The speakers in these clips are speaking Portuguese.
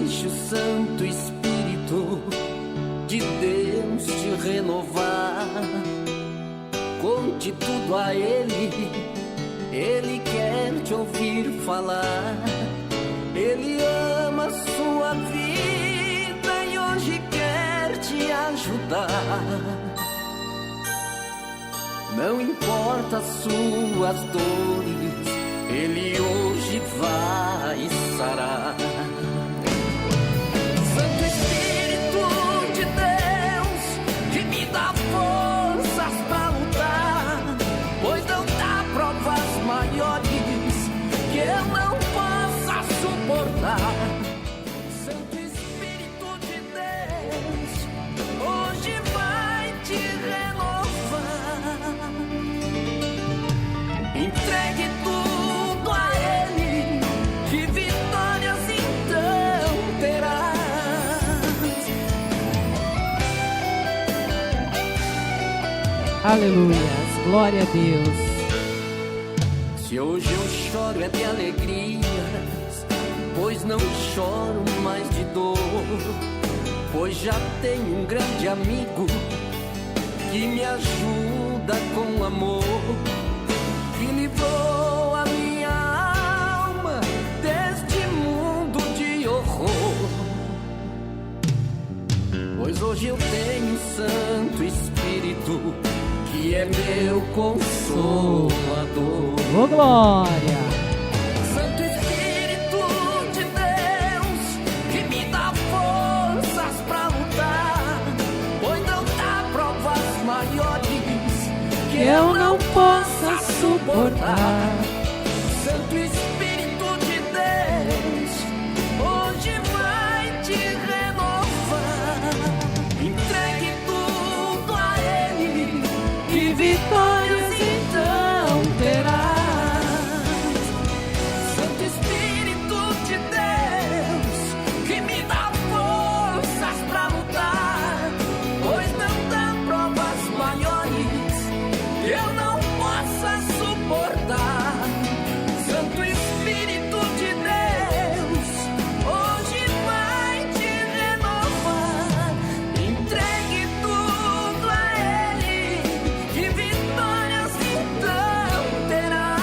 deixe o Santo Espírito de Deus te renovar. Conte tudo a Ele, Ele quer te ouvir falar. Ele ama a sua vida e hoje quer te ajudar. Não importa as suas dores, Ele hoje vai sarar. Santo Espírito de Deus, que me dá forças pra lutar, pois não dá provas maiores que eu não possa suportar. Santo Espírito de Deus, hoje vai te renovar. Entregue tudo a Ele, que vitórias então terás. Aleluia, glória a Deus. Se hoje eu choro é de alegrias, pois não choro mais de dor, pois já tenho um grande amigo que me ajuda com amor, que livrou a minha alma deste mundo de horror. Pois hoje eu tenho o Santo Espírito, que é meu consolador. Ô glória! Santo Espírito de Deus, que me dá forças pra lutar, pois não dá provas maiores que eu não possa suportar. Santo Espírito de Deus, hoje vai te renovar. Entregue tudo a Ele, que vitórias então terás. Santo Espírito de Deus, que me dá forças pra lutar, pois não dá provas maiores que eu não possa suportar. Santo Espírito de Deus, hoje vai te renovar. Entregue tudo a Ele, que vitórias então terás.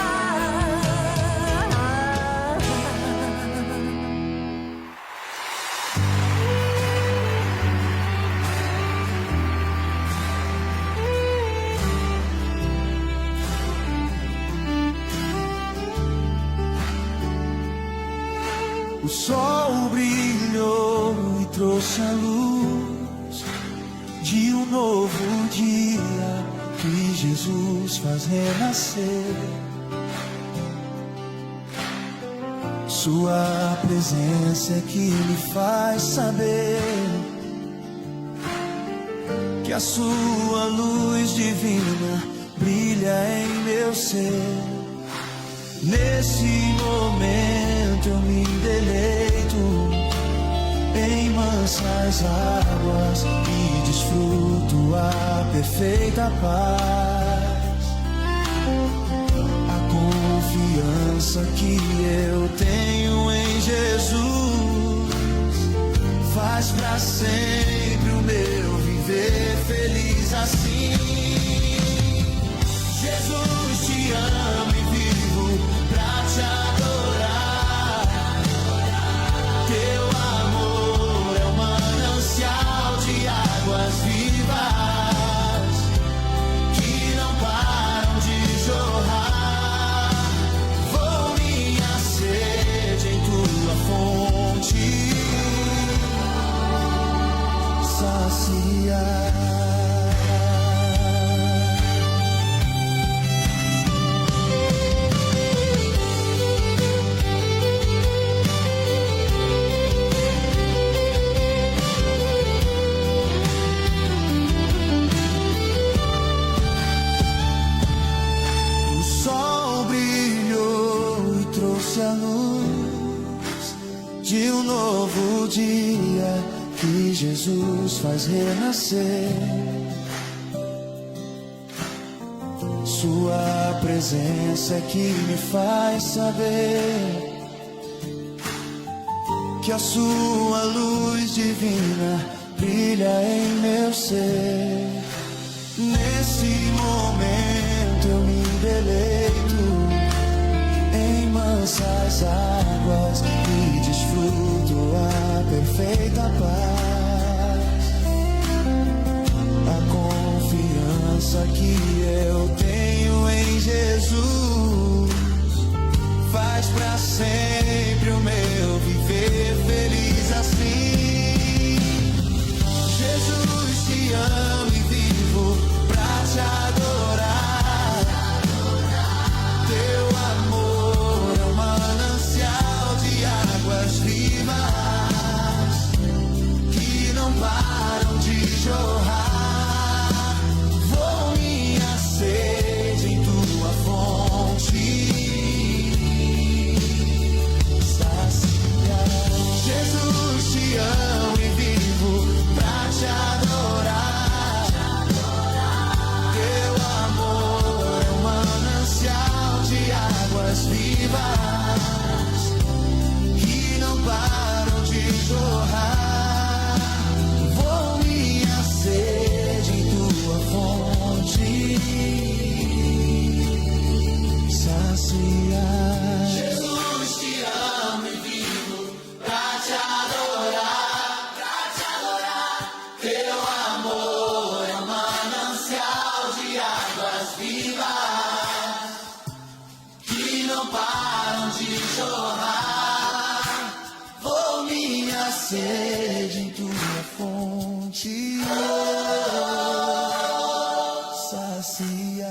O sol brilhou e trouxe a luz de um novo dia que Jesus faz renascer. Sua presença é que me faz saber que a sua luz divina brilha em meu ser. Nesse momento eu me deleito em mansas águas e desfruto a perfeita paz. A confiança que eu tenho em Jesus faz pra sempre o meu viver feliz assim. Jesus, te amo e vivo pra te adorar. Teu amor é um manancial de águas vivas que não param de jorrar. Vou minha sede em tua fonte saciar. A luz de um novo dia que Jesus faz renascer. Sua presença é que me faz saber que a sua luz divina brilha em meu ser. Nesse momento eu me deleito em mansas águas e desfruto a perfeita paz. A confiança que eu tenho em Jesus faz pra sempre o meu viver feliz assim. Jesus, te amo e vivo pra te adorar. Teu amor é um manancial de águas vivas que não param de jorrar. Vou minha sede em tua fonte saciar. Jesus, te amo e vivo pra te adorar. Teu amor é um manancial de águas vivas que não param de jorrar. Vou minha sede em tua fonte saciar. Jesus, te amo e vivo pra te adorar. Teu amor é um manancial de águas vivas que não param de jorrar. Vou minha sede em tua fonte saciar.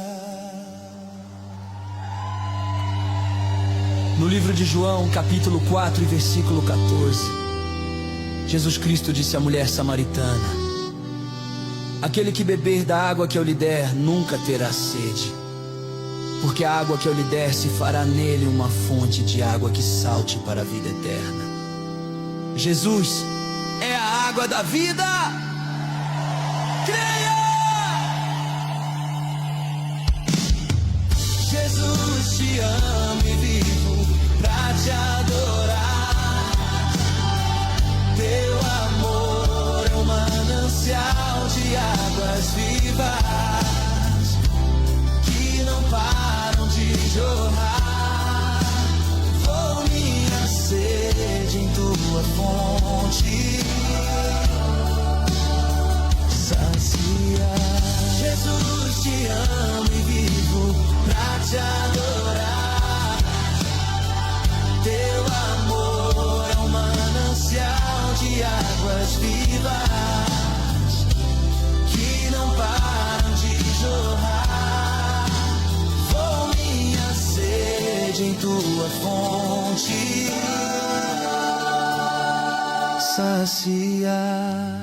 No livro de João, capítulo 4 e versículo 14, Jesus Cristo disse à mulher samaritana: aquele que beber da água que eu lhe der nunca terá sede, porque a água que eu lhe der se fará nele uma fonte de água que salte para a vida eterna. Jesus é a água da vida. Creia! Jesus, te amo e vivo pra te adorar. Teu amor é um manancial de águas vivas que não param de jorrar. Vou minha sede em tua fonte saciar. Jesus, te amo e vivo pra te adorar. Teu amor é um manancial de águas vivas que não param de jorrar. Vou minha sede em tua fonte saciar.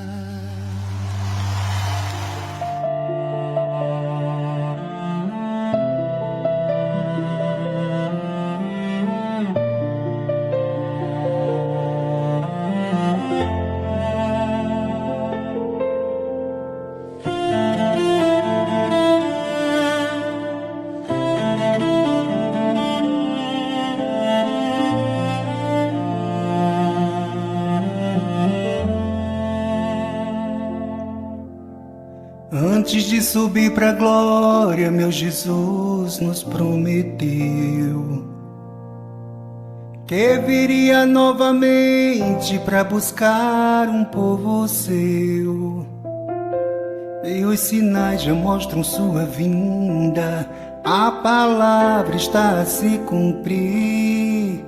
Antes de subir pra glória, meu Jesus nos prometeu que viria novamente pra buscar um povo seu. E os sinais já mostram sua vinda, a palavra está a se cumprir.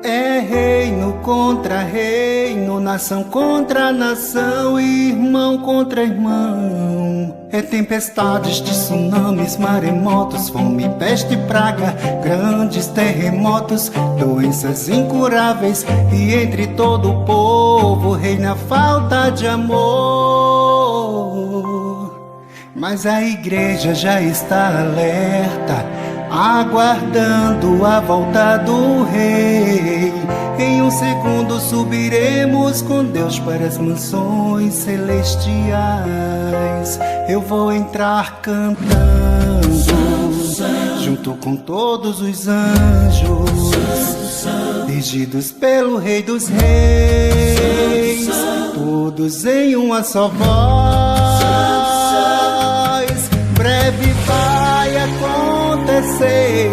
É reino contra reino, nação contra nação, irmão contra irmão. É tempestades de tsunamis, maremotos, fome, peste, praga, grandes terremotos, doenças incuráveis, e entre todo o povo reina a falta de amor. Mas a igreja já está alerta, aguardando a volta do Rei. Em um segundo subiremos com Deus para as mansões celestiais. Eu vou entrar cantando. junto com todos os anjos, regidos pelo Rei dos Reis, todos em uma só voz. Breve vai acontecer,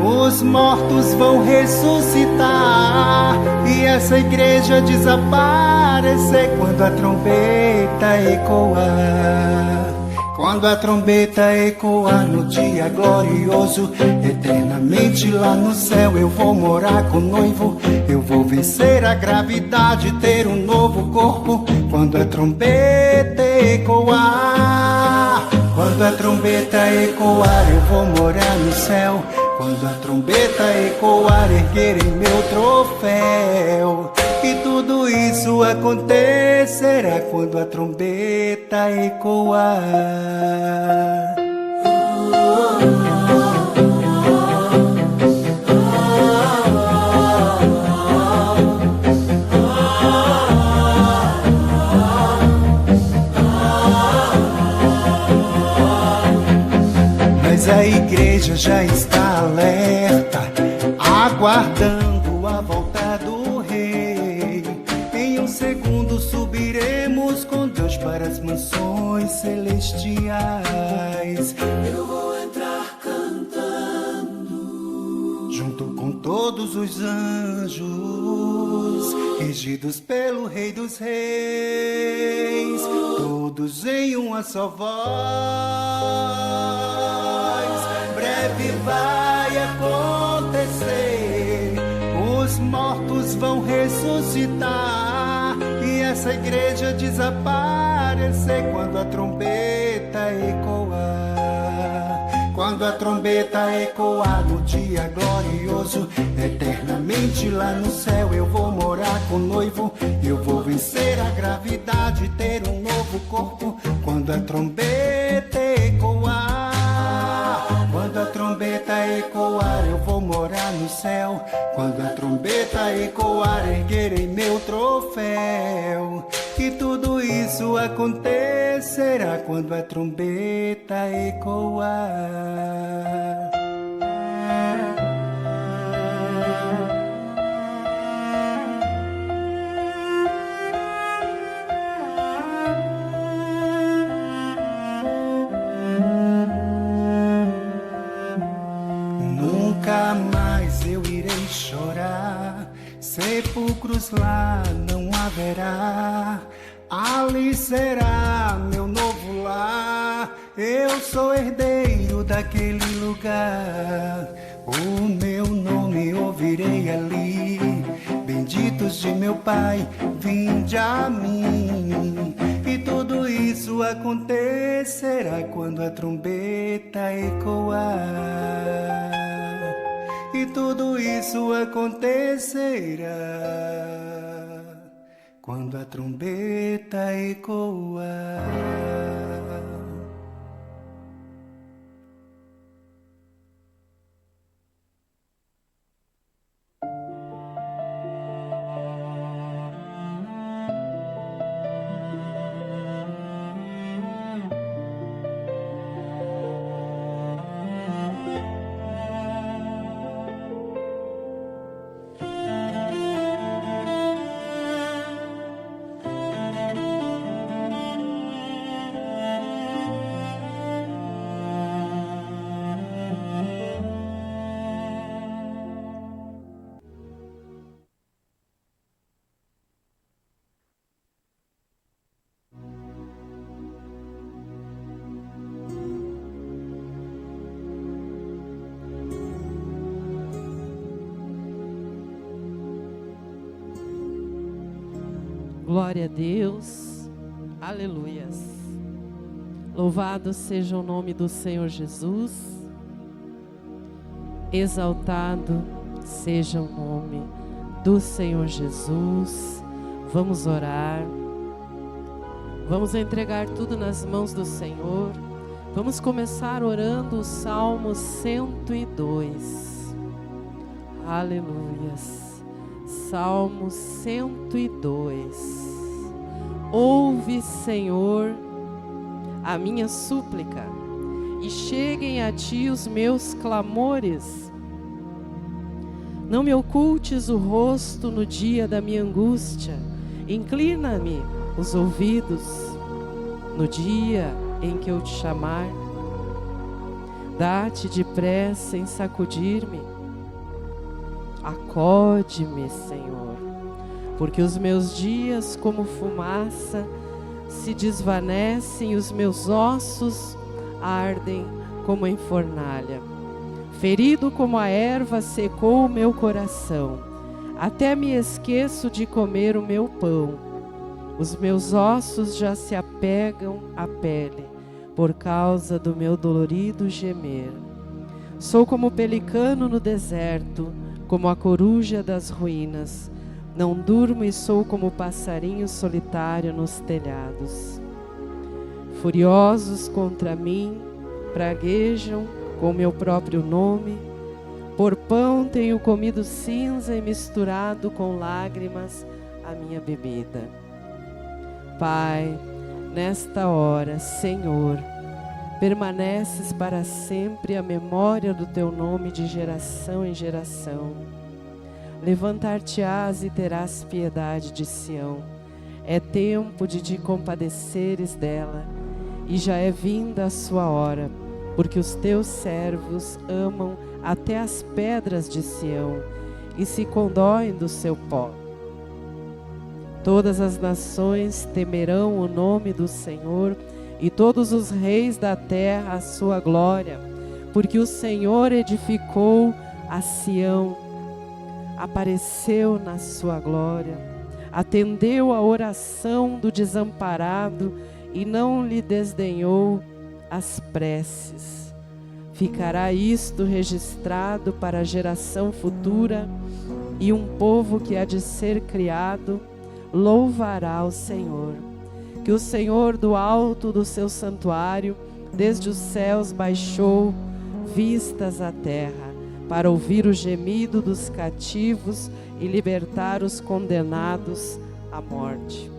os mortos vão ressuscitar e essa igreja desaparecer quando a trombeta ecoar. Quando a trombeta ecoar no dia glorioso, eternamente lá no céu eu vou morar com o noivo. Eu vou vencer a gravidade, ter um novo corpo. Quando a trombeta ecoar, quando a trombeta ecoar, eu vou morar no céu. Quando a trombeta ecoar, erguerei meu troféu. E tudo isso acontecerá quando a trombeta ecoar. Mas a igreja já está alerta, aguardando a volta do Rei. Em um segundo subiremos com Deus para as mansões celestiais. Eu vou entrar cantando, junto com todos os anjos, regidos pelo Rei dos Reis, todos em uma só voz. Breve vai acontecer, os mortos vão ressuscitar e essa igreja desaparecer quando a trombeta ecoar. Quando a trombeta ecoar no dia glorioso, eternamente lá no céu eu vou morar com o noivo. Eu vou vencer a gravidade, ter um novo corpo. Quando a trombeta ecoar, quando a trombeta ecoar, eu vou morar no céu. Quando a trombeta ecoar, erguerei meu troféu. E tudo isso acontecerá quando a trombeta ecoar. Nunca mais eu irei chorar, sepulcros lá não haverá. Ali será meu novo lar, eu sou herdeiro daquele lugar. O meu nome ouvirei ali, benditos de meu Pai, vinde a mim. E tudo isso acontecerá quando a trombeta ecoar. E tudo isso acontecerá quando a trombeta ecoar. Glória a Deus, aleluias. Louvado seja o nome do Senhor Jesus, exaltado seja o nome do Senhor Jesus. Vamos orar, vamos entregar tudo nas mãos do Senhor. Vamos começar orando o Salmo 102, aleluias. Salmo 102. Ouve, Senhor, a minha súplica e cheguem a ti os meus clamores. Não me ocultes o rosto no dia da minha angústia, inclina-me os ouvidos no dia em que eu te chamar. Dá-te depressa em sacudir-me, acode-me, Senhor, porque os meus dias como fumaça se desvanecem, os meus ossos ardem como em fornalha. Ferido como a erva secou o meu coração, até me esqueço de comer o meu pão. Os meus ossos já se apegam à pele, por causa do meu dolorido gemer. Sou como o pelicano no deserto, como a coruja das ruínas. Não durmo e sou como o passarinho solitário nos telhados. Furiosos contra mim, praguejam com meu próprio nome. Por pão tenho comido cinza e misturado com lágrimas a minha bebida. Pai, nesta hora, Senhor, permaneces para sempre a memória do teu nome de geração em geração. Levantar-te-ás e terás piedade de Sião. É tempo de te compadeceres dela, e já é vinda a sua hora, porque os teus servos amam até as pedras de Sião e se condoem do seu pó. Todas as nações temerão o nome do Senhor, e todos os reis da terra a sua glória, porque o Senhor edificou a Sião, apareceu na sua glória, atendeu a oração do desamparado e não lhe desdenhou as preces. Ficará isto registrado para a geração futura, e um povo que há de ser criado louvará o Senhor. Que o Senhor do alto do seu santuário, desde os céus baixou vistas à terra, para ouvir o gemido dos cativos e libertar os condenados à morte,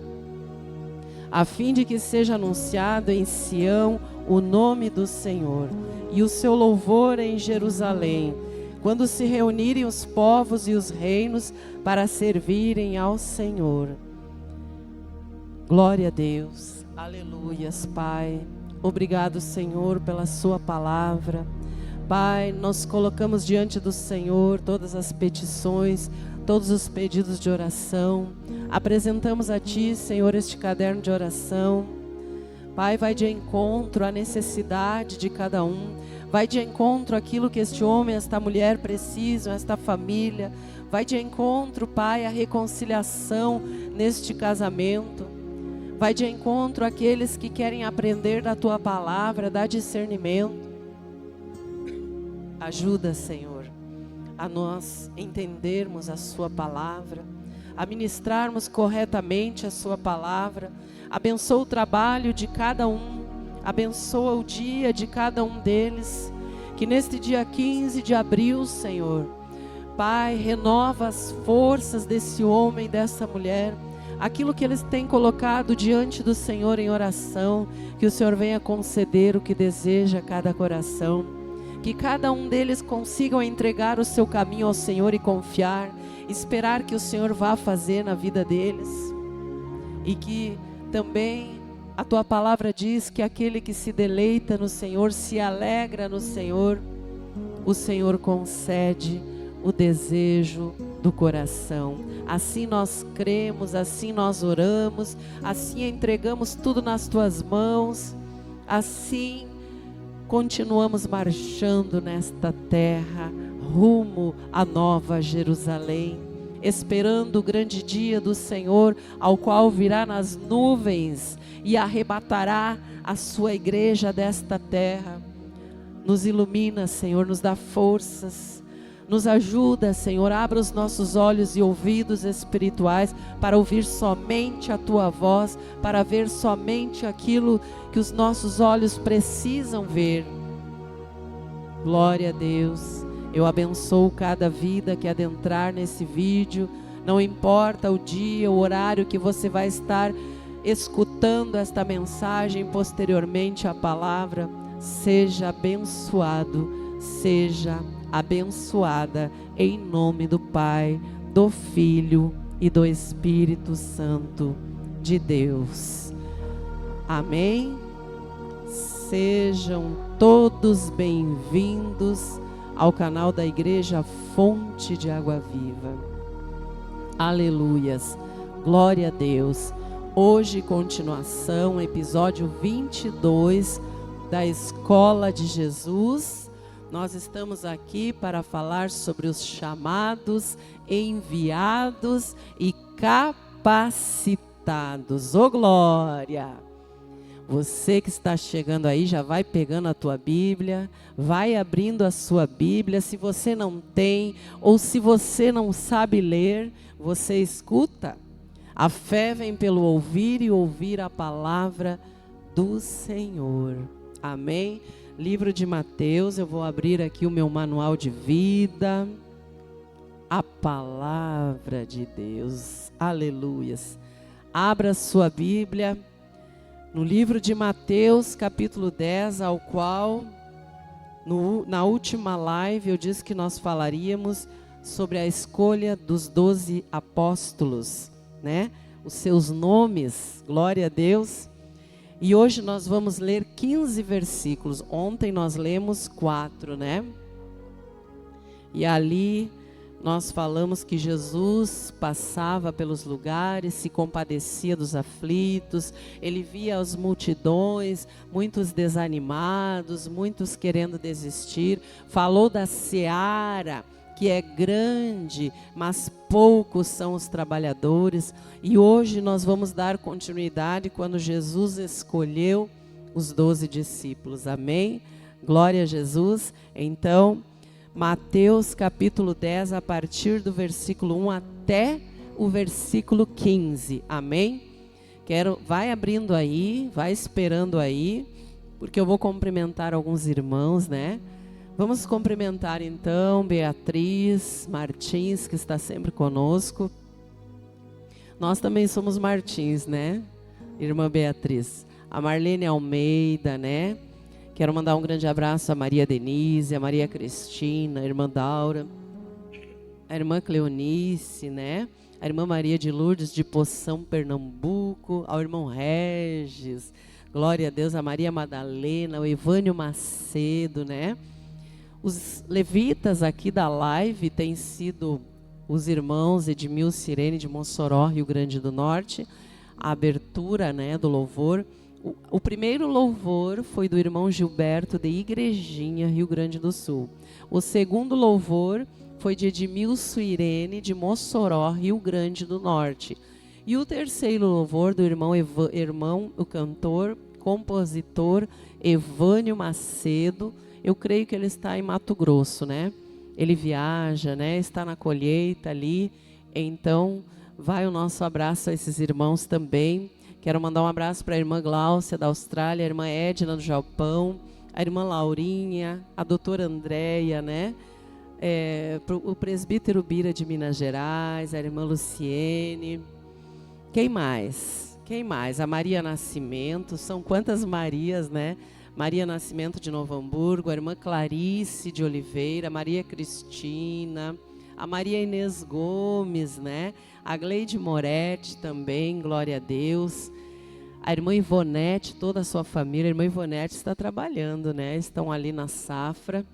a fim de que seja anunciado em Sião o nome do Senhor e o seu louvor em Jerusalém, quando se reunirem os povos e os reinos para servirem ao Senhor. Glória a Deus, aleluias, Pai. Obrigado, Senhor, pela sua palavra. Pai, nós colocamos diante do Senhor todas as petições, todos os pedidos de oração. Apresentamos a Ti, Senhor, este caderno de oração. Pai, vai de encontro à necessidade de cada um. Vai de encontro àquilo que este homem, esta mulher precisam, esta família. Vai de encontro, Pai, à reconciliação neste casamento. Vai de encontro àqueles que querem aprender da Tua palavra, dá discernimento. Ajuda, Senhor, a nós entendermos a Sua palavra, a ministrarmos corretamente a Sua palavra. Abençoa o trabalho de cada um, abençoa o dia de cada um deles. Que neste dia 15 de abril, Senhor, Pai, renova as forças desse homem, dessa mulher, aquilo que eles têm colocado diante do Senhor em oração, que o Senhor venha conceder o que deseja a cada coração, que cada um deles consigam entregar o seu caminho ao Senhor e confiar, esperar que o Senhor vá fazer na vida deles, e que também a Tua palavra diz que aquele que se deleita no Senhor, se alegra no Senhor, o Senhor concede o desejo do coração. Assim nós cremos, assim nós oramos, assim entregamos tudo nas Tuas mãos, assim continuamos marchando nesta terra, rumo à Nova Jerusalém, esperando o grande dia do Senhor, ao qual virá nas nuvens e arrebatará a sua igreja desta terra. Nos ilumina, Senhor, nos dá forças, nos ajuda, Senhor, abra os nossos olhos e ouvidos espirituais para ouvir somente a Tua voz, para ver somente aquilo que os nossos olhos precisam ver. Glória a Deus. Eu abençoo cada vida que adentrar nesse vídeo, não importa o dia, o horário que você vai estar escutando esta mensagem posteriormente à palavra. seja abençoado, seja abençoada, em nome do Pai, do Filho e do Espírito Santo de Deus. Amém? Sejam todos bem-vindos ao canal da Igreja Fonte de Água Viva. Aleluias, glória a Deus. Hoje, continuação, episódio 22 da Escola de Jesus. Nós estamos aqui para falar sobre os chamados, enviados e capacitados. Ô glória! Você que está chegando aí, já vai pegando a tua Bíblia, vai abrindo a sua Bíblia. Se você não tem, ou se você não sabe ler, você escuta. A fé vem pelo ouvir e ouvir a palavra do Senhor. Amém? Livro de Mateus, eu vou abrir aqui o meu manual de vida. A palavra de Deus. Aleluias. Abra a sua Bíblia no livro de Mateus, capítulo 10, ao qual, na última live, eu disse que nós falaríamos sobre a escolha dos 12 apóstolos, né? Os seus nomes, glória a Deus. E hoje nós vamos ler 15 versículos. Ontem nós lemos 4, né? E ali nós falamos que Jesus passava pelos lugares, se compadecia dos aflitos, ele via as multidões, muitos desanimados, muitos querendo desistir. Falou da seara, que é grande, mas poucos são os trabalhadores. E hoje nós vamos dar continuidade quando Jesus escolheu os 12 discípulos. Amém? Glória a Jesus. Então, Mateus capítulo 10, a partir do versículo 1 até o versículo 15. Amém? Vai abrindo aí, vai esperando aí, porque eu vou cumprimentar alguns irmãos, né? Vamos cumprimentar então Beatriz Martins, que está sempre conosco. Nós também somos Martins, né? Irmã Beatriz. A Marlene Almeida, né? Quero mandar um grande abraço a Maria Denise, a Maria Cristina, a irmã Daura, a irmã Cleonice, né? A irmã Maria de Lourdes de Poção, Pernambuco, ao irmão Regis, glória a Deus, a Maria Madalena, o Evânio Macedo, né? Os levitas aqui da live têm sido os irmãos Edmilson e Irene de Mossoró, Rio Grande do Norte. A abertura, né, do louvor. O primeiro louvor foi do irmão Gilberto de Igrejinha, Rio Grande do Sul. O segundo louvor foi de Edmilson e Irene de Mossoró, Rio Grande do Norte. E o terceiro louvor do irmão o cantor, compositor Evânio Macedo. Eu creio que ele está em Mato Grosso, né? Ele viaja, né? Está na colheita ali. Então, vai o nosso abraço a esses irmãos também. Quero mandar um abraço para a irmã Gláucia da Austrália, a irmã Edna do Japão, a irmã Laurinha, a doutora Andréia, né? O presbítero Bira de Minas Gerais, a irmã Luciene. Quem mais? Quem mais? A Maria Nascimento. São quantas Marias, né? Maria Nascimento de Novo Hamburgo, a irmã Clarice de Oliveira, a Maria Cristina, a Maria Inês Gomes, né? A Gleide Moretti também, glória a Deus. A irmã Ivonete, toda a sua família. A irmã Ivonete está trabalhando, né? Estão ali na safra,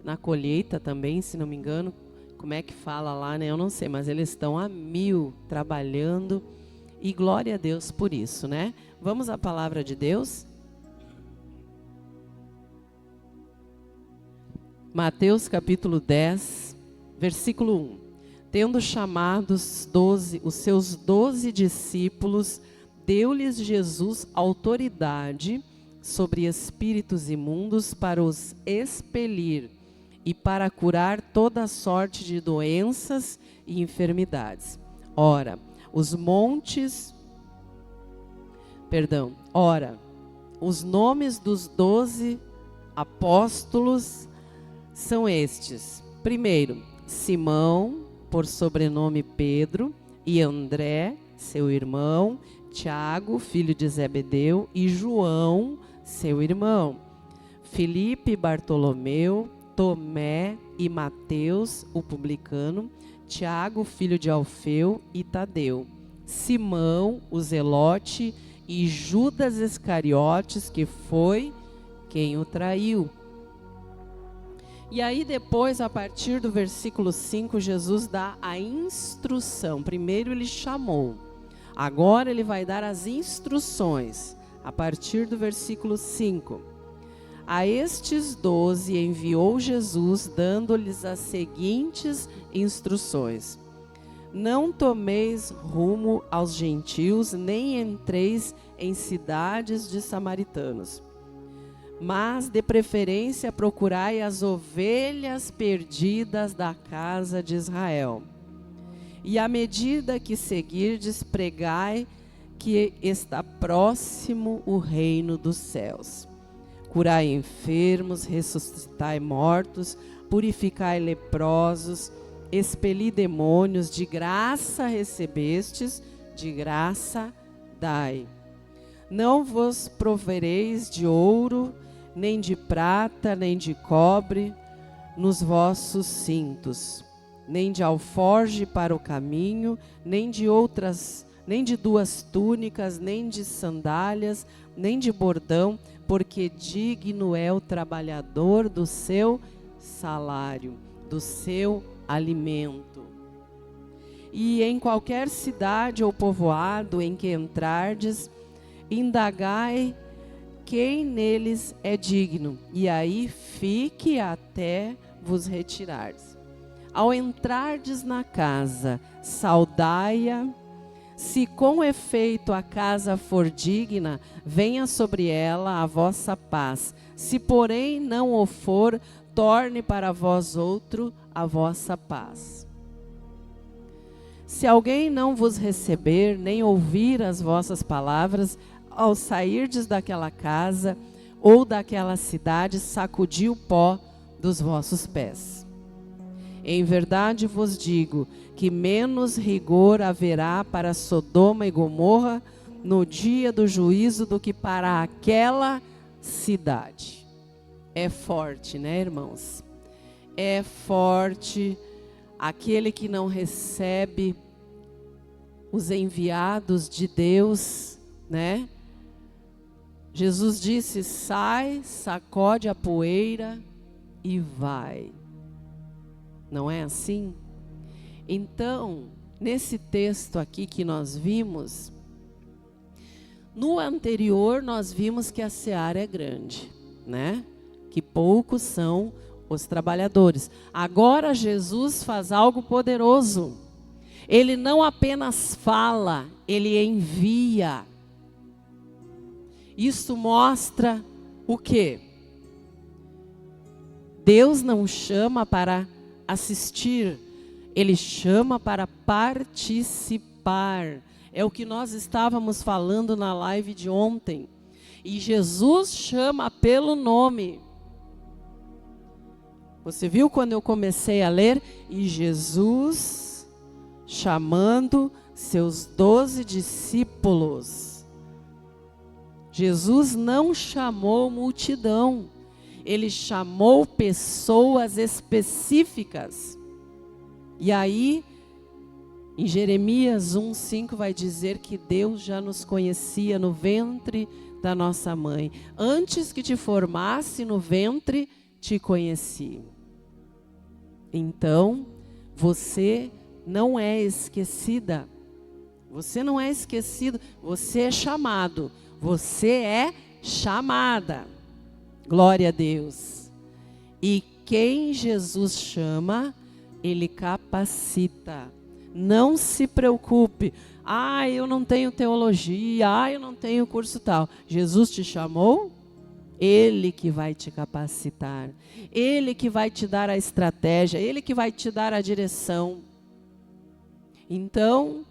na colheita também, se não me engano. Como é que fala lá, né? Eu não sei, mas eles estão a 1000 trabalhando. E glória a Deus por isso, né? Vamos à palavra de Deus. Mateus capítulo 10, versículo 1. Tendo chamado os seus 12 discípulos, deu-lhes Jesus autoridade sobre espíritos imundos para os expelir e para curar toda sorte de doenças e enfermidades. Ora, os nomes dos 12 apóstolos são estes. Primeiro, Simão, por sobrenome Pedro, e André, seu irmão, Tiago, filho de Zebedeu, e João, seu irmão, Filipe, Bartolomeu, Tomé e Mateus, o publicano, Tiago, filho de Alfeu, e Tadeu, Simão, o zelote, e Judas Iscariotes, que foi quem o traiu. E aí depois, a partir do versículo 5, Jesus dá a instrução. Primeiro ele chamou, agora ele vai dar as instruções, a partir do versículo 5. A estes 12 enviou Jesus, dando-lhes as seguintes instruções: não tomeis rumo aos gentios, nem entreis em cidades de samaritanos, mas de preferência procurai as ovelhas perdidas da casa de Israel. E à medida que seguirdes, pregai que está próximo o reino dos céus. Curai enfermos, ressuscitai mortos, purificai leprosos, expeli demônios, de graça recebestes, de graça dai. Não vos provereis de ouro, nem de prata, nem de cobre nos vossos cintos, nem de alforje para o caminho, nem de duas túnicas, nem de sandálias, nem de bordão, porque digno é o trabalhador do seu salário, do seu alimento. E em qualquer cidade ou povoado em que entrardes, indagai quem neles é digno, e aí fique até vos retirardes. Ao entrardes na casa, saudai-a. Se com efeito a casa for digna, venha sobre ela a vossa paz. Se porém não o for, torne para vós outro a vossa paz. Se alguém não vos receber, nem ouvir as vossas palavras, ao sairdes daquela casa ou daquela cidade, sacudi o pó dos vossos pés. Em verdade vos digo que menos rigor haverá para Sodoma e Gomorra no dia do juízo do que para aquela cidade. É forte, né, irmãos? É forte aquele que não recebe os enviados de Deus, né? Jesus disse: sai, sacode a poeira e vai. Não é assim? Então, nesse texto aqui que nós vimos, no anterior nós vimos que a seara é grande, né? Que poucos são os trabalhadores. Agora Jesus faz algo poderoso. Ele não apenas fala, ele envia. Isso mostra o quê? Deus não chama para assistir, ele chama para participar. É o que nós estávamos falando na live de ontem. E Jesus chama pelo nome. Você viu quando eu comecei a ler? E Jesus chamando seus 12 discípulos. Jesus não chamou multidão. Ele chamou pessoas específicas. E aí, em Jeremias 1:5 vai dizer que Deus já nos conhecia no ventre da nossa mãe. Antes que te formasse no ventre, te conheci. Então, você não é esquecida. Você não é esquecido, você é chamado. Você é chamada. Glória a Deus. E quem Jesus chama, ele capacita. Não se preocupe. Eu não tenho teologia. Eu não tenho curso tal. Jesus te chamou? Ele que vai te capacitar. Ele que vai te dar a estratégia. Ele que vai te dar a direção. Então,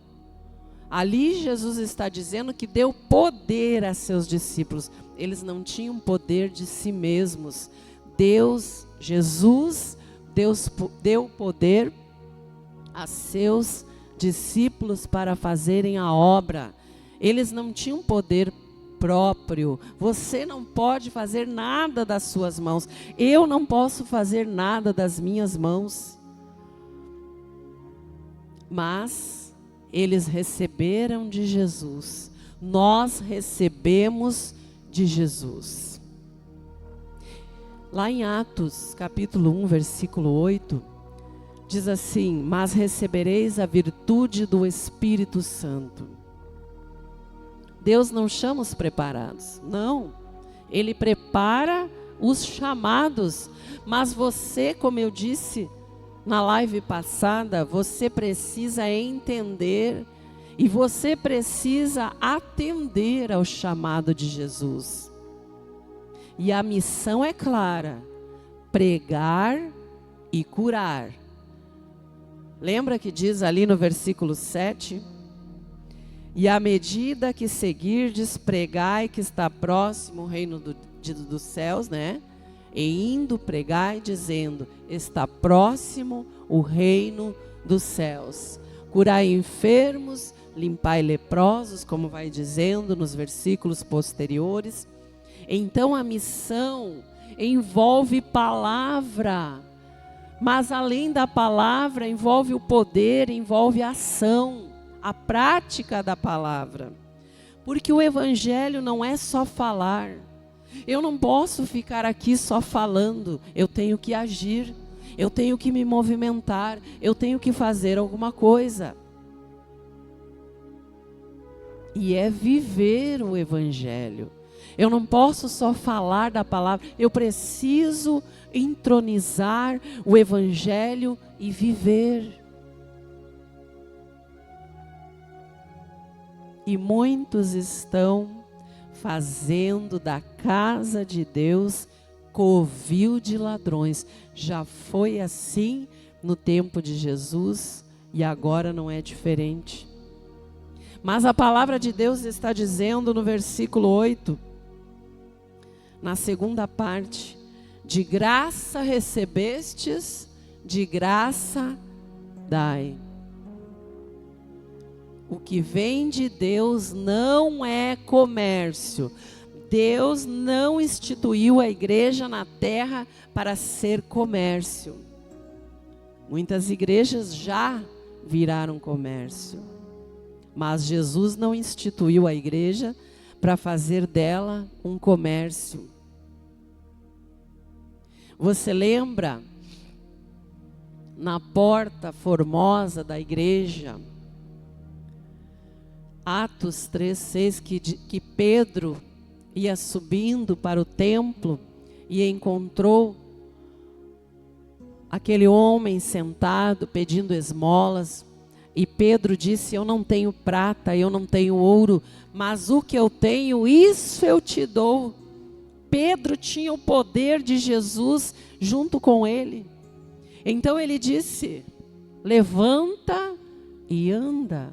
ali Jesus está dizendo que deu poder a seus discípulos. Eles não tinham poder de si mesmos. Jesus, Deus deu poder a seus discípulos para fazerem a obra. Eles não tinham poder próprio. Você não pode fazer nada das suas mãos. Eu não posso fazer nada das minhas mãos. Mas eles receberam de Jesus. Nós recebemos de Jesus. Lá em Atos, capítulo 1, versículo 8, diz assim: mas recebereis a virtude do Espírito Santo. Deus não chama os preparados, não. Ele prepara os chamados. Mas você, como eu disse na live passada, você precisa entender e você precisa atender ao chamado de Jesus. E a missão é clara: pregar e curar. Lembra que diz ali no versículo 7? E à medida que seguirdes, pregai que está próximo o reino dos céus, né? E indo pregai dizendo: está próximo o reino dos céus. Curai enfermos, limpai leprosos, como vai dizendo nos versículos posteriores. Então a missão envolve palavra, mas além da palavra envolve o poder, envolve a ação, a prática da palavra. Porque o evangelho não é só falar. Eu não posso ficar aqui só falando, eu tenho que agir, eu tenho que me movimentar, eu tenho que fazer alguma coisa. E é viver o evangelho. Eu não posso só falar da palavra, eu preciso entronizar o evangelho e viver. E muitos estão fazendo da casa de Deus covil de ladrões. Já foi assim no tempo de Jesus e agora não é diferente. Mas a palavra de Deus está dizendo no versículo 8, na segunda parte: de graça recebestes, de graça dai. O que vem de Deus não é comércio. Deus não instituiu a igreja na terra para ser comércio. Muitas igrejas já viraram comércio. Mas Jesus não instituiu a igreja para fazer dela um comércio. Você lembra na porta formosa da igreja, Atos 3:6, que Pedro ia subindo para o templo e encontrou aquele homem sentado pedindo esmolas. E Pedro disse: eu não tenho prata, eu não tenho ouro, mas o que eu tenho, isso eu te dou. Pedro tinha o poder de Jesus junto com ele. Então ele disse: levanta e anda.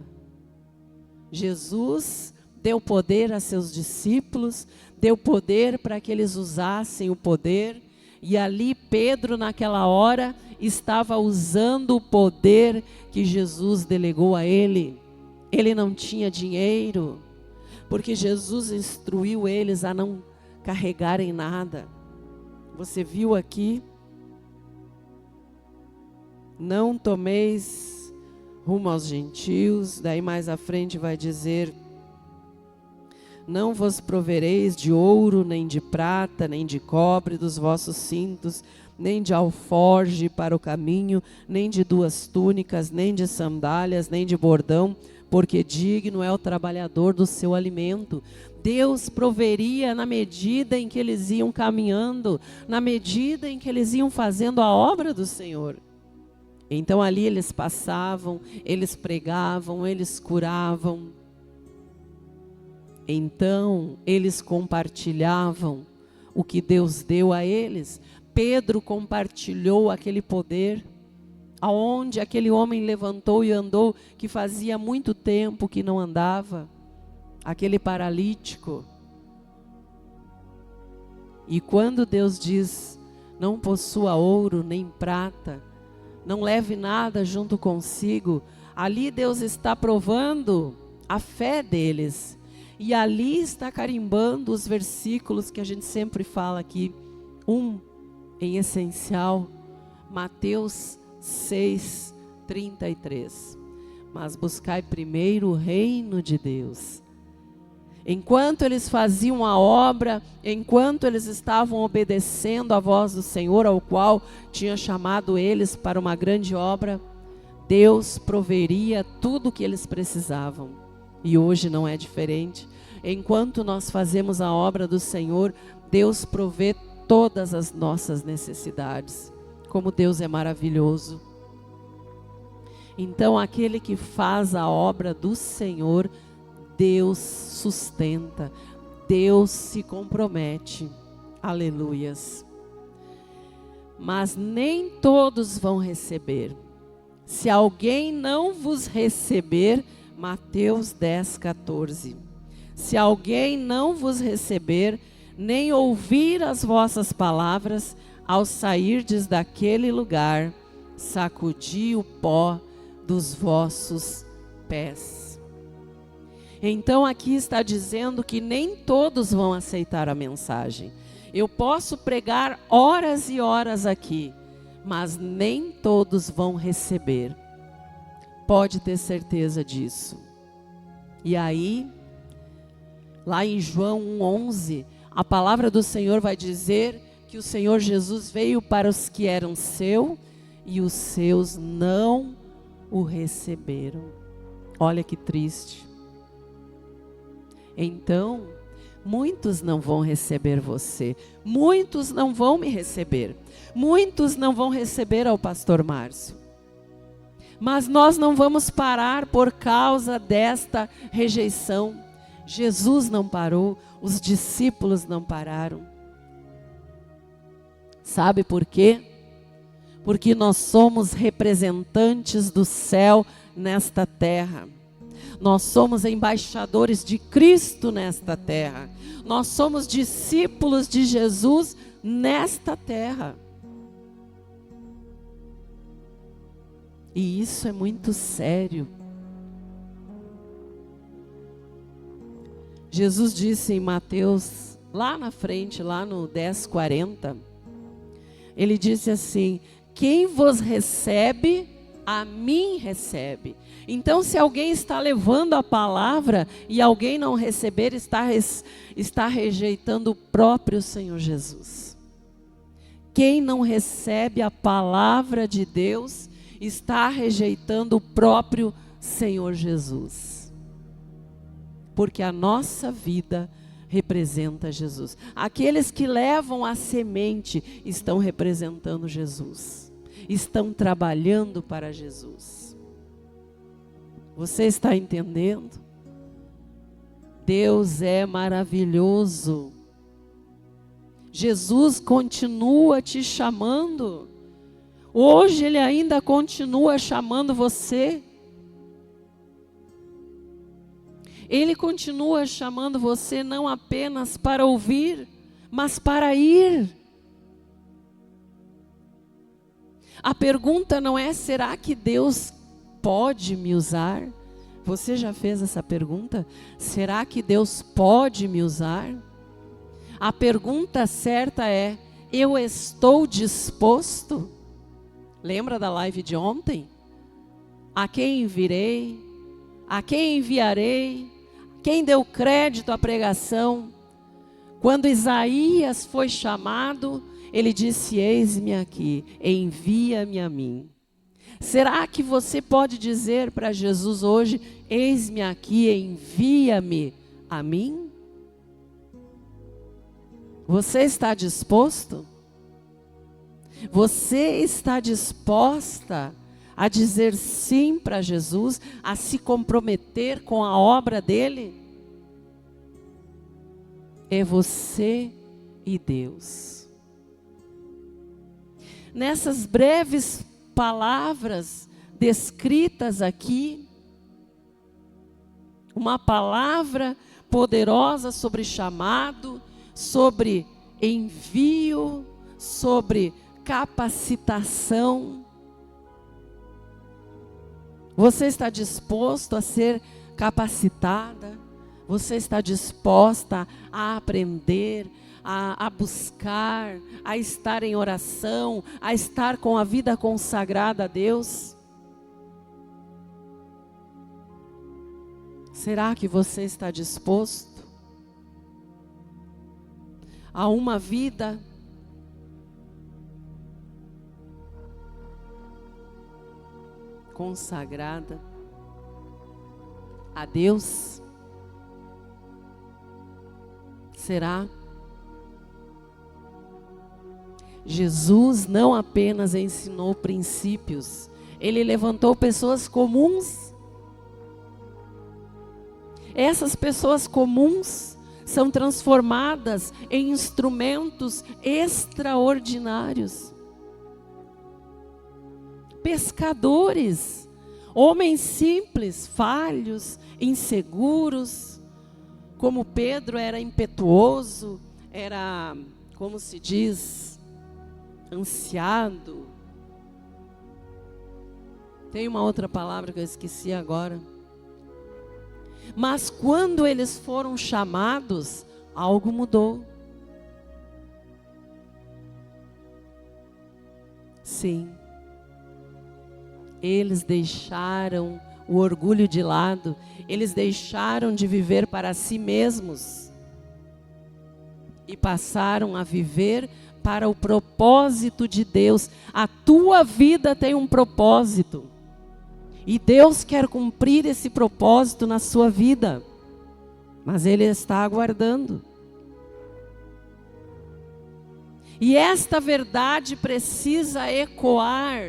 Jesus deu poder a seus discípulos, deu poder para que eles usassem o poder. E ali Pedro, naquela hora, estava usando o poder que Jesus delegou a ele. Ele não tinha dinheiro, porque Jesus instruiu eles a não carregarem nada. Você viu aqui? Não tomeis rumo aos gentios. Daí mais à frente vai dizer: não vos provereis de ouro, nem de prata, nem de cobre dos vossos cintos, nem de alforge para o caminho, nem de 2 túnicas, nem de sandálias, nem de bordão, porque digno é o trabalhador do seu alimento. Deus proveria na medida em que eles iam caminhando, na medida em que eles iam fazendo a obra do Senhor. Então ali eles passavam, eles pregavam, eles curavam. Então eles compartilhavam o que Deus deu a eles. Pedro compartilhou aquele poder, aonde aquele homem levantou e andou, que fazia muito tempo que não andava, aquele paralítico. E quando Deus diz: não possua ouro nem prata, não leve nada junto consigo, ali Deus está provando a fé deles. E ali está carimbando os versículos que a gente sempre fala aqui. Em essencial, Mateus 6:33. Mas buscai primeiro o reino de Deus. Enquanto eles faziam a obra, enquanto eles estavam obedecendo à voz do Senhor, ao qual tinha chamado eles para uma grande obra, Deus proveria tudo o que eles precisavam. E hoje não é diferente. Enquanto nós fazemos a obra do Senhor, Deus provê todas as nossas necessidades. Como Deus é maravilhoso. Então, aquele que faz a obra do Senhor, Deus sustenta, Deus se compromete. Aleluias. Mas nem todos vão receber. Se alguém não vos receber, Mateus 10:14. Se alguém não vos receber, nem ouvir as vossas palavras, ao sairdes daquele lugar, sacudi o pó dos vossos pés. Então aqui está dizendo que nem todos vão aceitar a mensagem. Eu posso pregar horas e horas aqui, mas nem todos vão receber. Pode ter certeza disso. E aí, lá em João 1:11, a palavra do Senhor vai dizer que o Senhor Jesus veio para os que eram seus e os seus não o receberam. Olha que triste. Então, muitos não vão receber você, muitos não vão me receber, muitos não vão receber ao pastor Márcio. Mas nós não vamos parar por causa desta rejeição. Jesus não parou, os discípulos não pararam. Sabe por quê? Porque nós somos representantes do céu nesta terra. Nós somos embaixadores de Cristo nesta terra. Nós somos discípulos de Jesus nesta terra. E isso é muito sério. Jesus disse em Mateus, lá na frente, lá no 10:40, ele disse assim: quem vos recebe, a mim recebe. Então, se alguém está levando a palavra e alguém não receber, está rejeitando o próprio Senhor Jesus. Quem não recebe a palavra de Deus, está rejeitando o próprio Senhor Jesus. Porque a nossa vida representa Jesus. Aqueles que levam a semente estão representando Jesus. Estão trabalhando para Jesus. Você está entendendo? Deus é maravilhoso. Jesus continua te chamando. Hoje Ele ainda continua chamando você. Ele continua chamando você não apenas para ouvir, mas para ir. A pergunta não é: será que Deus pode me usar? Você já fez essa pergunta? Será que Deus pode me usar? A pergunta certa é: eu estou disposto? Lembra da live de ontem? A quem enviarei? A quem enviarei? Quem deu crédito à pregação? Quando Isaías foi chamado, ele disse: eis-me aqui, envia-me a mim. Será que você pode dizer para Jesus hoje: eis-me aqui, envia-me a mim? Você está disposto? Você está disposta a dizer sim para Jesus, a se comprometer com a obra dele? É você e Deus. Nessas breves palavras descritas aqui, uma palavra poderosa sobre chamado, sobre envio, sobre capacitação. Você está disposto a ser capacitada? Você está disposta a aprender, a buscar, a estar em oração, a estar com a vida consagrada a Deus? Será que você está disposto a uma vida consagrada a Deus? Será? Jesus não apenas ensinou princípios, ele levantou pessoas comuns. Essas pessoas comuns são transformadas em instrumentos extraordinários. Pescadores, homens simples, falhos, inseguros, como Pedro era impetuoso, era, como se diz, ansiado. Tem uma outra palavra que eu esqueci agora. Mas quando eles foram chamados, algo mudou. Sim. Eles deixaram o orgulho de lado. Eles deixaram de viver para si mesmos. E passaram a viver para o propósito de Deus. A tua vida tem um propósito. E Deus quer cumprir esse propósito na sua vida. Mas Ele está aguardando. E esta verdade precisa ecoar.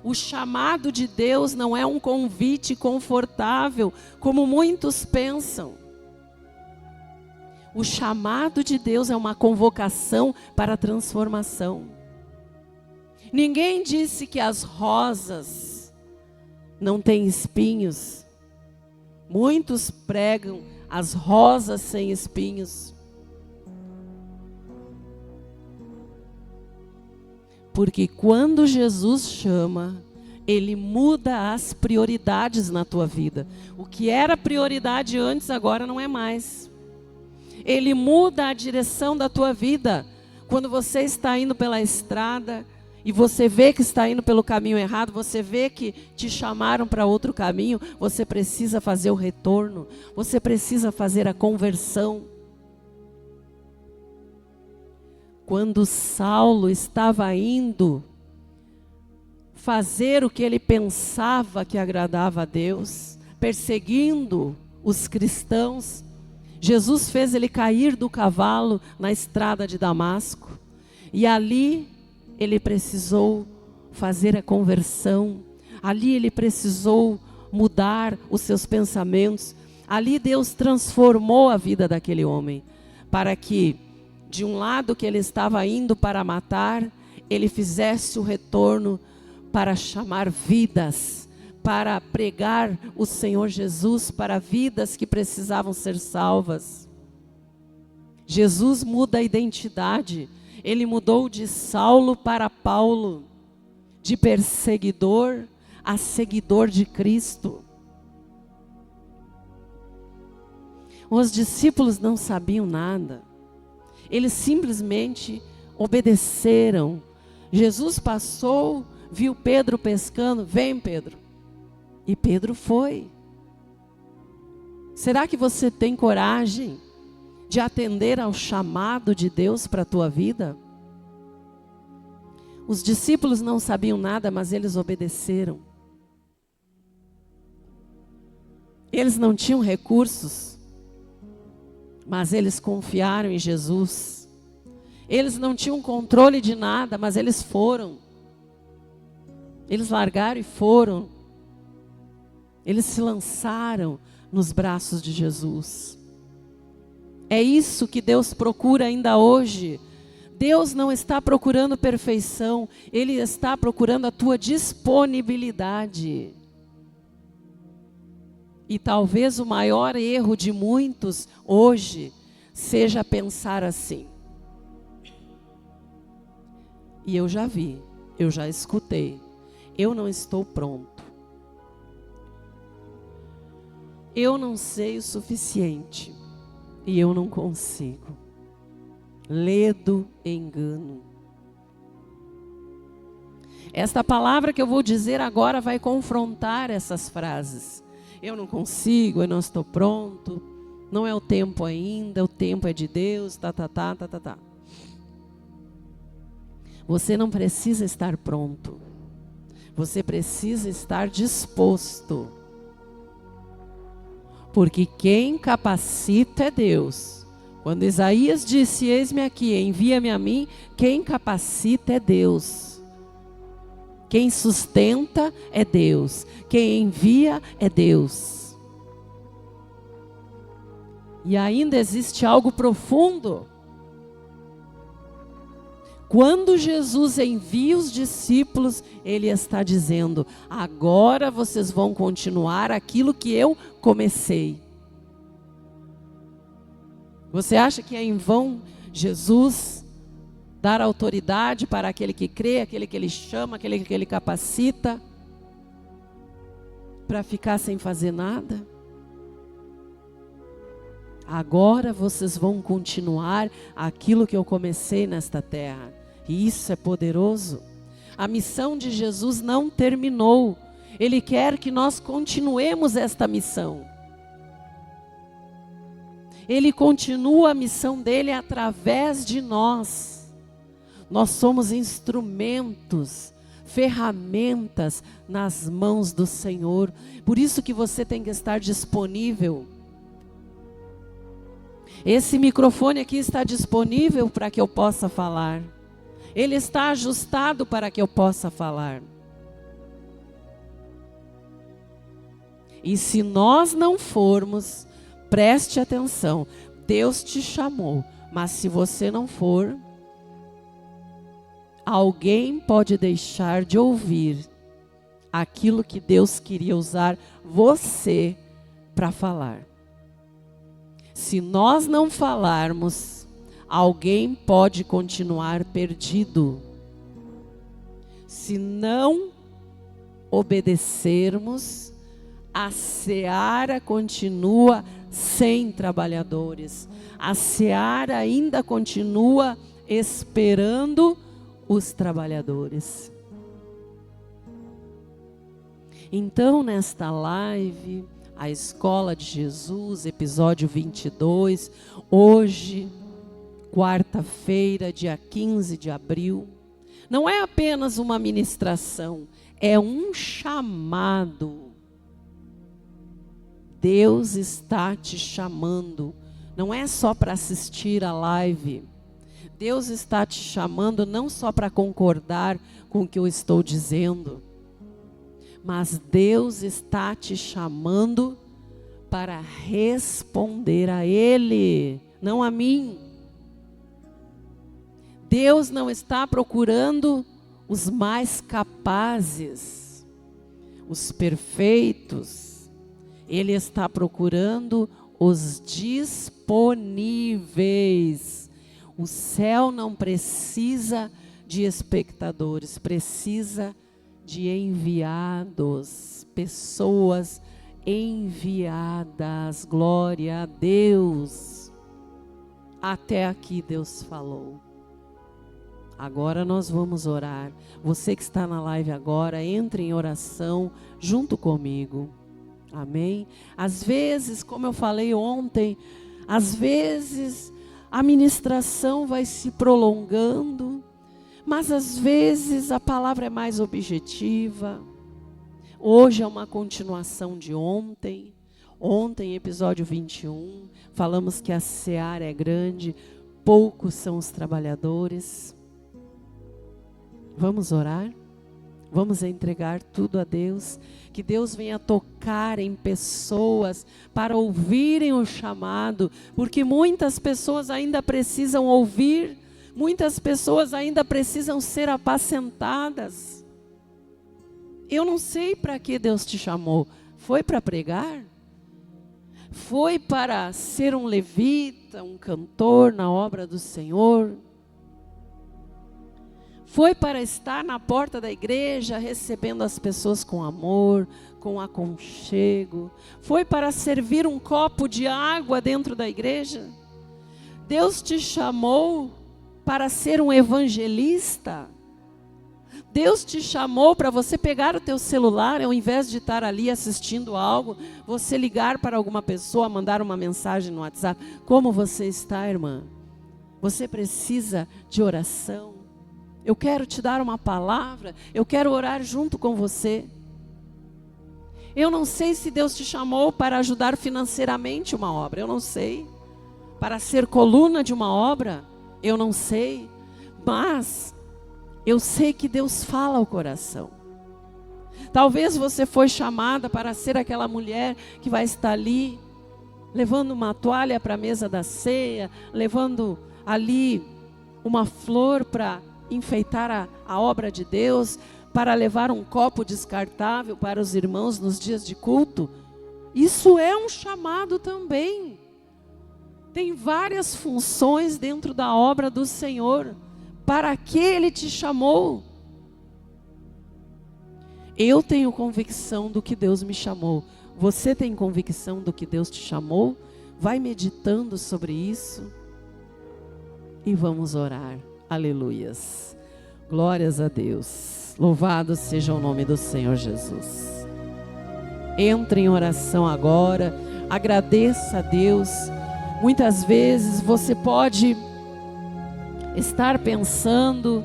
O chamado de Deus não é um convite confortável, como muitos pensam. O chamado de Deus é uma convocação para a transformação. Ninguém disse que as rosas não têm espinhos. Muitos pregam as rosas sem espinhos. Porque quando Jesus chama, Ele muda as prioridades na tua vida. O que era prioridade antes, agora não é mais. Ele muda a direção da tua vida. Quando você está indo pela estrada e você vê que está indo pelo caminho errado, você vê que te chamaram para outro caminho, você precisa fazer o retorno, você precisa fazer a conversão. Quando Saulo estava indo fazer o que ele pensava que agradava a Deus, perseguindo os cristãos, Jesus fez ele cair do cavalo na estrada de Damasco. E ali ele precisou fazer a conversão. Ali ele precisou mudar os seus pensamentos. Ali Deus transformou a vida daquele homem, para que de um lado que ele estava indo para matar, ele fizesse o retorno para chamar vidas, para pregar o Senhor Jesus para vidas que precisavam ser salvas. Jesus muda a identidade. Ele mudou de Saulo para Paulo, de perseguidor a seguidor de Cristo. Os discípulos não sabiam nada. Eles simplesmente obedeceram. Jesus passou, viu Pedro pescando. Vem, Pedro. E Pedro foi. Será que você tem coragem de atender ao chamado de Deus para a tua vida? Os discípulos não sabiam nada, mas eles obedeceram. Eles não tinham recursos, mas eles confiaram em Jesus. Eles não tinham controle de nada, mas eles foram. Eles largaram e foram. Eles se lançaram nos braços de Jesus. É isso que Deus procura ainda hoje. Deus não está procurando perfeição, Ele está procurando a tua disponibilidade. E talvez o maior erro de muitos hoje seja pensar assim. E eu já vi, eu já escutei, eu não estou pronto. Eu não sei o suficiente. e eu não consigo. Ledo engano. Esta palavra que eu vou dizer agora vai confrontar essas frases. Eu não consigo, eu não estou pronto, não é o tempo ainda, o tempo é de Deus, tá. Você não precisa estar pronto. Você precisa estar disposto. Porque quem capacita é Deus. Quando Isaías disse, eis-me aqui, envia-me a mim, quem capacita é Deus. Quem sustenta é Deus. Quem envia é Deus. E ainda existe algo profundo. Quando Jesus envia os discípulos, Ele está dizendo, agora vocês vão continuar aquilo que eu comecei. Você acha que é em vão Jesus dar autoridade para aquele que crê, aquele que Ele chama, aquele que Ele capacita, para ficar sem fazer nada? Agora vocês vão continuar aquilo que eu comecei nesta terra. E isso é poderoso. A missão de Jesus não terminou. Ele quer que nós continuemos esta missão. Ele continua a missão dele através de nós. Nós somos instrumentos, ferramentas nas mãos do Senhor. Por isso que você tem que estar disponível. Esse microfone aqui está disponível para que eu possa falar. Ele está ajustado para que eu possa falar. E se nós não formos, preste atenção, Deus te chamou, mas se você não for, alguém pode deixar de ouvir aquilo que Deus queria usar você para falar. Se nós não falarmos, alguém pode continuar perdido. Se não obedecermos, a seara continua sem trabalhadores. A seara ainda continua esperando os trabalhadores. Então, nesta live, a Escola de Jesus, episódio 22, hoje, quarta-feira, dia 15 de abril, não é apenas uma ministração, é um chamado. Deus está te chamando, não é só para assistir a live. Deus está te chamando não só para concordar com o que eu estou dizendo, mas Deus está te chamando para responder a Ele, não a mim. Deus não está procurando os mais capazes, os perfeitos. Ele está procurando os disponíveis. O céu não precisa de espectadores, precisa de enviados, pessoas enviadas. Glória a Deus. Até aqui Deus falou. Agora nós vamos orar. Você que está na live agora, entre em oração junto comigo. Amém? Às vezes, como eu falei ontem, às vezes a ministração vai se prolongando, mas às vezes a palavra é mais objetiva. Hoje é uma continuação de ontem. Ontem, episódio 21, falamos que a seara é grande, poucos são os trabalhadores. Vamos orar? Vamos entregar tudo a Deus, que Deus venha tocar em pessoas para ouvirem o chamado, porque muitas pessoas ainda precisam ouvir, muitas pessoas ainda precisam ser apacentadas. Eu não sei para que Deus te chamou. Foi para pregar? Foi para ser um levita, um cantor na obra do Senhor? Foi para estar na porta da igreja, recebendo as pessoas com amor, com aconchego. Foi para servir um copo de água dentro da igreja. Deus te chamou para ser um evangelista. Deus te chamou para você pegar o teu celular, ao invés de estar ali assistindo algo, você ligar para alguma pessoa, mandar uma mensagem no WhatsApp. Como você está, irmã? Você precisa de oração. Eu quero te dar uma palavra, eu quero orar junto com você. Eu não sei se Deus te chamou para ajudar financeiramente uma obra, eu não sei. Para ser coluna de uma obra, eu não sei. Mas eu sei que Deus fala ao coração. Talvez você foi chamada para ser aquela mulher que vai estar ali, levando uma toalha para a mesa da ceia, levando ali uma flor para enfeitar a obra de Deus, para levar um copo descartável para os irmãos nos dias de culto. Isso é um chamado também. Tem várias funções dentro da obra do Senhor. Para que Ele te chamou? Eu tenho convicção do que Deus me chamou. Você tem convicção do que Deus te chamou? Vai meditando sobre isso. E vamos orar. Aleluias. Glórias a Deus. Louvado seja o nome do Senhor Jesus. Entre em oração agora. Agradeça a Deus. Muitas vezes você pode estar pensando: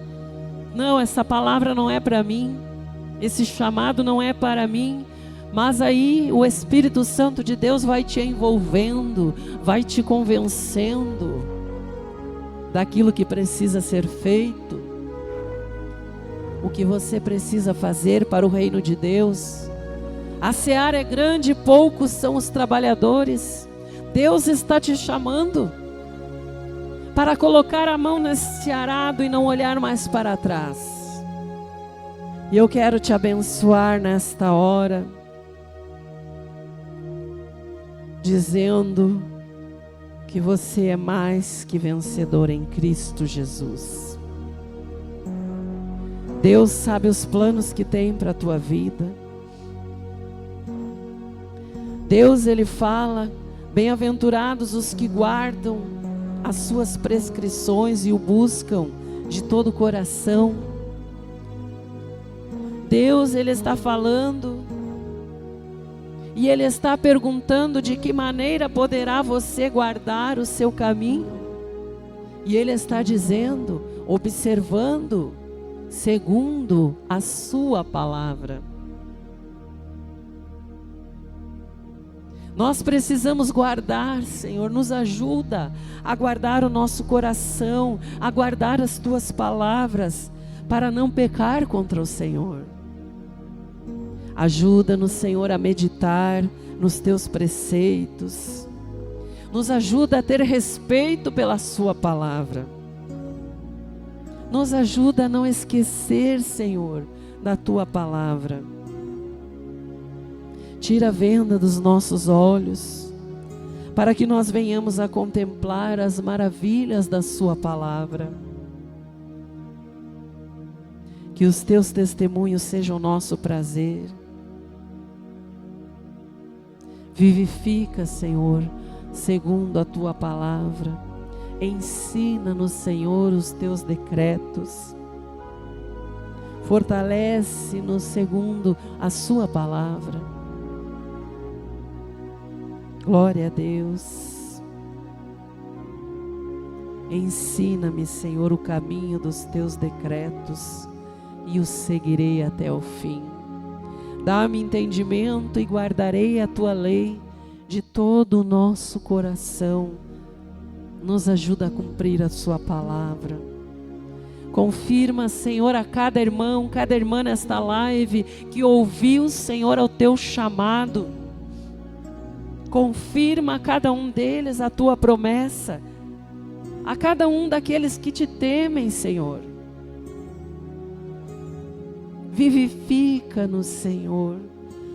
não, essa palavra não é para mim, esse chamado não é para mim. Mas aí o Espírito Santo de Deus vai te envolvendo, vai te convencendo daquilo que precisa ser feito, o que você precisa fazer para o reino de Deus. A seara é grande, poucos são os trabalhadores. Deus está te chamando para colocar a mão nesse arado e não olhar mais para trás. E eu quero te abençoar nesta hora, dizendo que você é mais que vencedor em Cristo Jesus. Deus sabe os planos que tem para a tua vida. Deus, Ele fala: bem-aventurados os que guardam as suas prescrições e o buscam de todo o coração. Deus, Ele está falando e Ele está perguntando de que maneira poderá você guardar o seu caminho. E Ele está dizendo, observando segundo a sua palavra. Nós precisamos guardar, Senhor, nos ajuda a guardar o nosso coração, a guardar as Tuas palavras, para não pecar contra o Senhor. Ajuda-nos, Senhor, a meditar nos Teus preceitos. Nos ajuda a ter respeito pela Sua palavra. Nos ajuda a não esquecer, Senhor, da Tua palavra. Tira a venda dos nossos olhos, para que nós venhamos a contemplar as maravilhas da Sua palavra. Que os Teus testemunhos sejam nosso prazer. Vivifica, Senhor, segundo a Tua palavra. Ensina-nos, Senhor, os Teus decretos. Fortalece-nos segundo a Sua palavra. Glória a Deus. Ensina-me, Senhor, o caminho dos Teus decretos e o seguirei até o fim. Dá-me entendimento e guardarei a Tua lei de todo o nosso coração. Nos ajuda a cumprir a Sua palavra. Confirma, Senhor, a cada irmão, cada irmã nesta live que ouviu, Senhor, o Teu chamado. Confirma a cada um deles a Tua promessa, a cada um daqueles que Te temem, Senhor. Vivifica-nos, Senhor,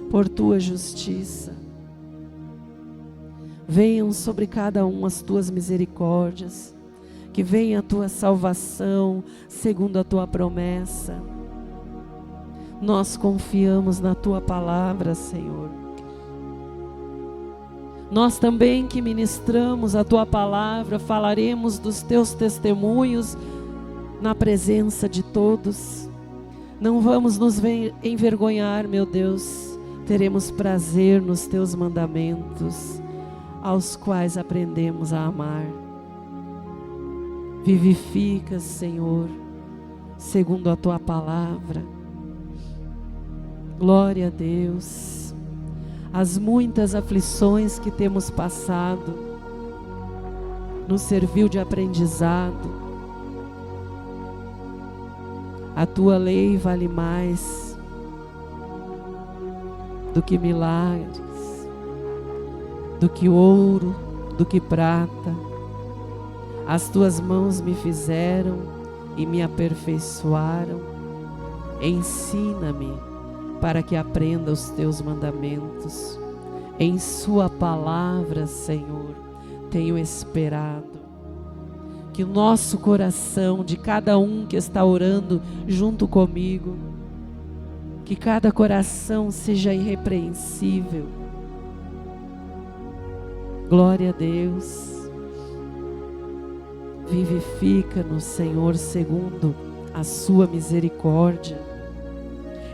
por Tua justiça. Venham sobre cada um as Tuas misericórdias, Que venha a tua salvação segundo a tua promessa. Nós confiamos na tua palavra, Senhor. Nós também que ministramos a tua palavra, falaremos dos teus testemunhos na presença de todos. Não vamos nos envergonhar, meu Deus. Teremos prazer nos teus mandamentos, aos quais aprendemos a amar. Vivifica, Senhor, segundo a tua palavra. Glória a Deus. As muitas aflições que temos passado nos serviu de aprendizado. A tua lei vale mais do que milagres, do que ouro, do que prata. As tuas mãos me fizeram e me aperfeiçoaram. Ensina-me para que aprenda os teus mandamentos. Em sua palavra, Senhor, tenho esperado. Que o nosso coração, de cada um que está orando junto comigo, que cada coração seja irrepreensível. Glória a Deus. Vivifica-nos, Senhor, segundo a sua misericórdia.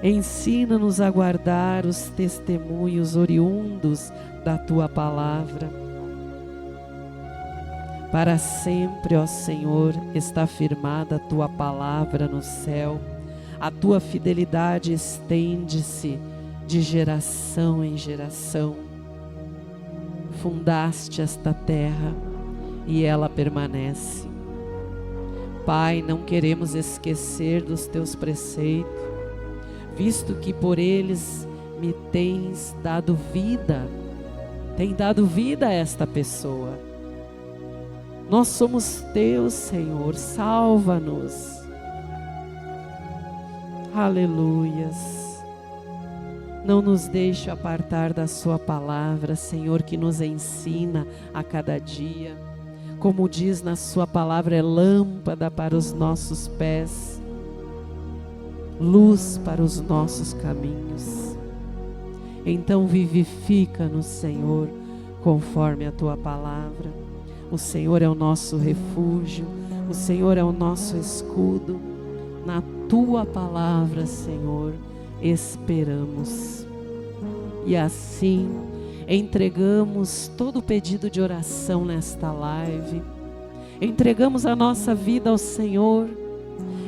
Ensina-nos a guardar os testemunhos oriundos da tua palavra. Para sempre, ó Senhor, está firmada a tua palavra no céu. A tua fidelidade estende-se de geração em geração. Fundaste esta terra e ela permanece. Pai, não queremos esquecer dos teus preceitos, visto que por eles me tens dado vida. Tem dado vida a esta pessoa. Nós somos teus, Senhor, salva-nos. Aleluias. Não nos deixe apartar da sua palavra, Senhor, que nos ensina a cada dia. Como diz na sua palavra, é lâmpada para os nossos pés, luz para os nossos caminhos. Então vivifica-nos, Senhor, conforme a tua palavra. O Senhor é o nosso refúgio, o Senhor é o nosso escudo. Na tua palavra, Senhor, esperamos. E assim entregamos todo o pedido de oração nesta live. Entregamos a nossa vida ao Senhor.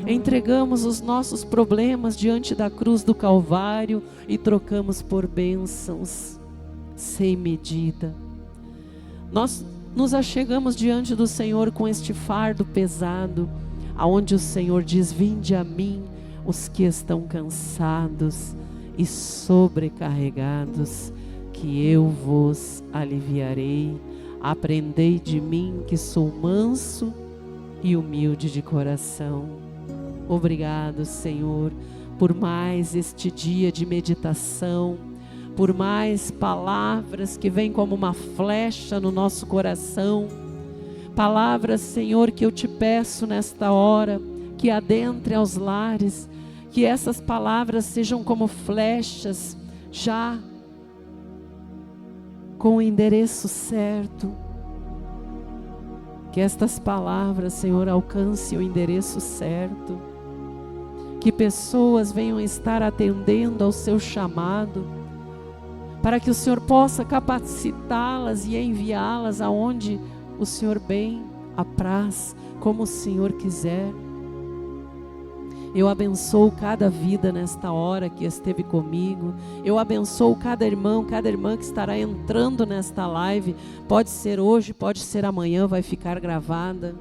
Entregamos os nossos problemas diante da cruz do Calvário e trocamos por bênçãos sem medida. Nós nos achegamos diante do Senhor com este fardo pesado, aonde o Senhor diz: vinde a mim os que estão cansados e sobrecarregados, que eu vos aliviarei. Aprendei de mim, que sou manso e humilde de coração. Obrigado, Senhor, por mais este dia de meditação, por mais palavras que vêm como uma flecha no nosso coração. Palavras, Senhor, que eu te peço nesta hora, que adentre aos lares, que essas palavras sejam como flechas, já com o endereço certo. Que estas palavras, Senhor, alcancem o endereço certo. Que pessoas venham estar atendendo ao seu chamado, para que o Senhor possa capacitá-las e enviá-las aonde o Senhor bem apraz, como o Senhor quiser. Eu abençoo cada vida nesta hora que esteve comigo. Eu abençoo cada irmão, cada irmã que estará entrando nesta live. Pode ser hoje, pode ser amanhã, vai ficar gravada.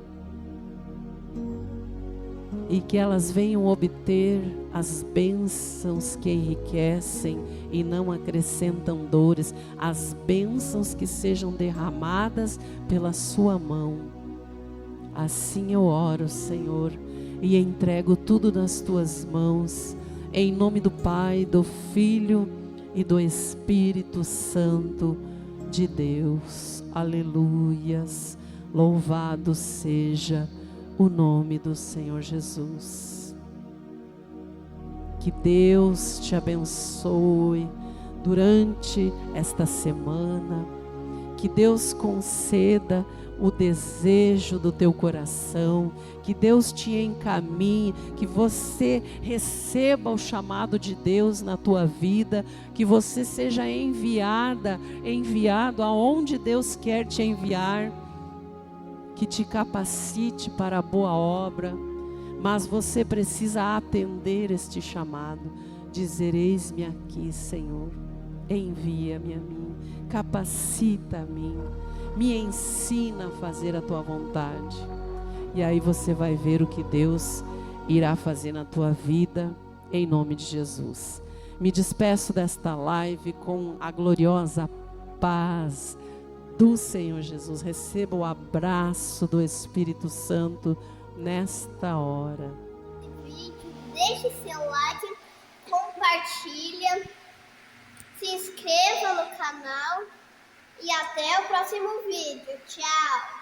E que elas venham obter as bênçãos que enriquecem e não acrescentam dores. As bênçãos que sejam derramadas pela sua mão. Assim eu oro, Senhor, e entrego tudo nas tuas mãos, em nome do Pai, do Filho e do Espírito Santo de Deus. Aleluias. Louvado seja o nome do Senhor Jesus. Que Deus te abençoe durante esta semana. Que Deus conceda o desejo do teu coração, que Deus te encaminhe, que você receba o chamado de Deus na tua vida, que você seja enviado aonde Deus quer te enviar, que te capacite para a boa obra, mas você precisa atender este chamado, dizer: eis-me aqui, Senhor, envia-me a mim, capacita a mim, me ensina a fazer a tua vontade. E aí você vai ver o que Deus irá fazer na tua vida, em nome de Jesus. Me despeço desta live com a gloriosa paz do Senhor Jesus. Receba o abraço do Espírito Santo nesta hora. Deixe seu like, compartilha, se inscreva no canal e até o próximo vídeo. Tchau!